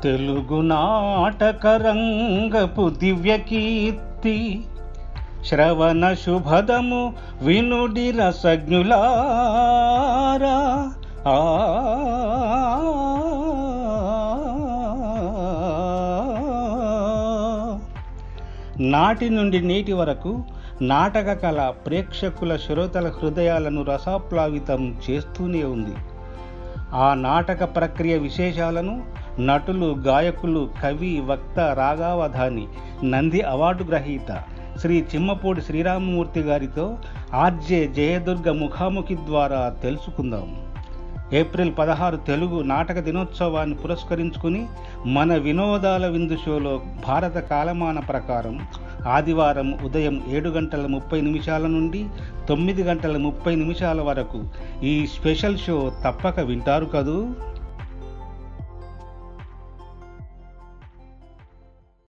తెలుగు నాటకరంగపు దివ్యకీర్తి శ్రవణ శుభదము వినుడి రసజ్ఞులారా. నాటి నుండి నేటి వరకు నాటక కళ ప్రేక్షకుల శ్రోతల హృదయాలను రసాప్లావితం చేస్తూనే ఉంది. ఆ నాటక ప్రక్రియ విశేషాలను నటులు, గాయకులు, కవి, వక్త, రాగావధాని, నంది అవార్డు గ్రహీత శ్రీ చిమ్మపూడి శ్రీరామమూర్తి గారితో ఆర్జే జయదుర్గ ముఖాముఖి ద్వారా తెలుసుకుందాం. ఏప్రిల్ 16 తెలుగు నాటక దినోత్సవాన్ని పురస్కరించుకుని మన వినోదాల విందు షోలో భారత కాలమాన ప్రకారం ఆదివారం ఉదయం 7:30 నుండి 9:30 వరకు ఈ స్పెషల్ షో తప్పక వింటారు కదూ.